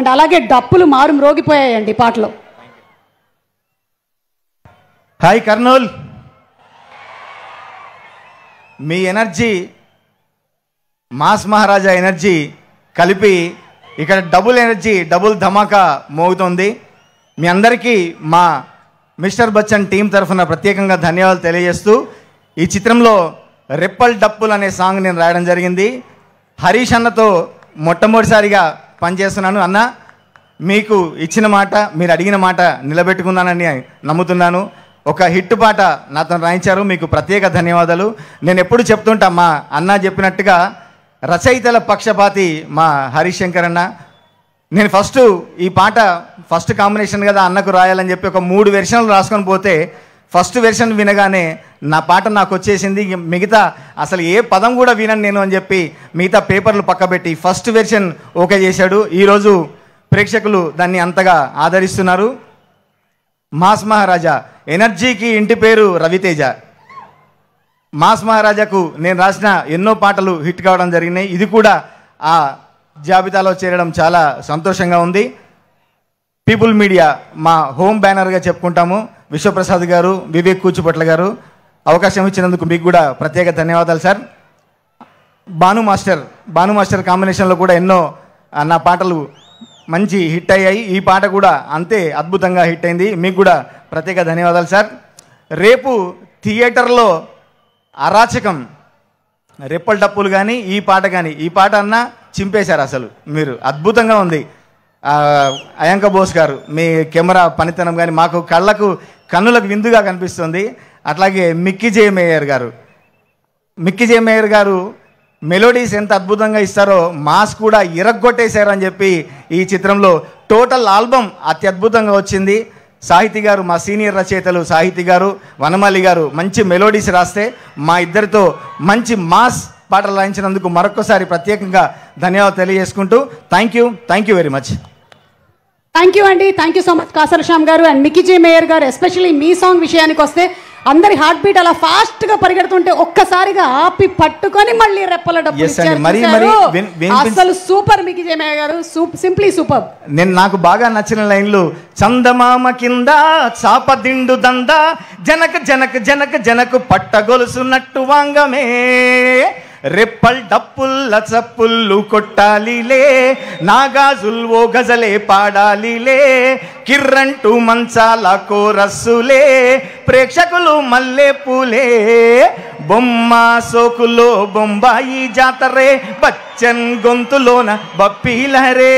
And అలాగే డప్పులు మారు మ్రోగిపోయాయండి పాటలో. హాయ్ కర్నూల్, మీ ఎనర్జీ మాస్ మహారాజా ఎనర్జీ కలిపి ఇక్కడ డబుల్ ఎనర్జీ, డబుల్ ధమాకా మోగుతోంది. మీ అందరికీ మా మిస్టర్ బచ్చన్ టీం తరఫున ప్రత్యేకంగా ధన్యవాదాలు తెలియజేస్తూ, ఈ చిత్రంలో రెప్పల్ డప్పుల్ అనే సాంగ్ నేను రాయడం జరిగింది. హరీష్ అన్నతో మొట్టమొదటిసారిగా పనిచేస్తున్నాను. అన్న, మీకు ఇచ్చిన మాట, మీరు అడిగిన మాట నిలబెట్టుకున్నానని నమ్ముతున్నాను. ఒక హిట్ పాట నాతో రాయించారు, మీకు ప్రత్యేక ధన్యవాదాలు. నేను ఎప్పుడు చెప్తుంటా, మా అన్న చెప్పినట్టుగా రచయితల పక్షపాతి మా హరీష్ శంకర్ అన్న. నేను ఈ పాట ఫస్ట్ కాంబినేషన్ కదా అన్నకు రాయాలని చెప్పి ఒక 3 వెర్షన్లు రాసుకొని పోతే ఫస్ట్ వెర్షన్ వినగానే నా పాట నాకు వచ్చేసింది. మిగతా అసలు ఏ పదం కూడా వినను నేను అని చెప్పి మిగతా పేపర్లు పక్కబెట్టి ఫస్ట్ వెర్షన్ ఓకే చేశాడు. ఈరోజు ప్రేక్షకులు దాన్ని అంతగా ఆదరిస్తున్నారు. మాస్ మహారాజా ఎనర్జీకి ఇంటి పేరు రవితేజ. మాస్ మహారాజాకు నేను రాసిన ఎన్నో పాటలు హిట్ కావడం జరిగినాయి. ఇది కూడా ఆ జాబితాలో చేరడం చాలా సంతోషంగా ఉంది. పీపుల్ మీడియా మా హోమ్ బ్యానర్గా చెప్పుకుంటాము. విశ్వప్రసాద్ గారు, వివేక్ కూచిపట్ల గారు అవకాశం ఇచ్చినందుకు మీకు కూడా ప్రత్యేక ధన్యవాదాలు సార్. భాను మాస్టర్ కాంబినేషన్లో కూడా ఎన్నో నా పాటలు మంచి హిట్ అయ్యాయి. ఈ పాట కూడా అంతే అద్భుతంగా హిట్ అయింది. మీకు కూడా ప్రత్యేక ధన్యవాదాలు సార్. రేపు థియేటర్లో అరాచకం, రెప్పల్ డప్పులు కానీ ఈ పాట కానీ, ఈ పాట అన్నా చింపేశారు అసలు మీరు. అద్భుతంగా ఉంది. అయాంక బోస్ గారు, మీ కెమెరా పనితనం కానీ మాకు కన్నులకు విందుగా కనిపిస్తుంది. అట్లాగే మిక్కీ జే మేయర్ గారు మెలోడీస్ ఎంత అద్భుతంగా ఇస్తారో మాస్ కూడా ఇరగ్గొట్టేశారు అని చెప్పి ఈ చిత్రంలో టోటల్ ఆల్బమ్ అత్యద్భుతంగా వచ్చింది. సాహితీ గారు, మా సీనియర్ రచయితలు సాహితీ గారు, వనమాలి గారు మంచి మెలోడీస్ రాస్తే మా ఇద్దరితో మంచి మాస్ పాటలు రాయించినందుకు మరొకసారి ప్రత్యేకంగా ధన్యవాదాలు తెలియజేసుకుంటూ thank you very much. Thank you అండి. Thank you so much Kasar Shyam గారు అండ్ మిక్కీ జే మేయర్ గారు. ఎస్పెషల్లీ మీ సాంగ్ విషయానికి వస్తే అందరి హార్ట్ బీట్ అలా ఫాస్ట్గా పరిగెడుతుంటే ఒక్కసారిగా ఆపి పట్టుకొని మళ్ళీ రెప్పల డబ్బు అసలు సూపర్. మిక్కీ జే మేయర్ గారు సింప్లీ సూపర్. నాకు బాగా నచ్చిన లైన్లు, చందమామ కింద చాపదిండు దంద, జనక జనక జనక జనకు పట్టగొలుసున్నట్టు వాంగమే, రెప్పల్ డప్పుల్ల చప్పుళ్ళు కొట్టాలిలే, నాగాజుల్ ఓ గజలే పాడాలిలే, కిర్రంటూ మంచాల కోరస్సులే, ప్రేక్షకులు మల్లె పూలే, బొమ్మ సోకులో బొంబాయి జాతరే, బచ్చన్ గొంతులోన బప్పీలహరే.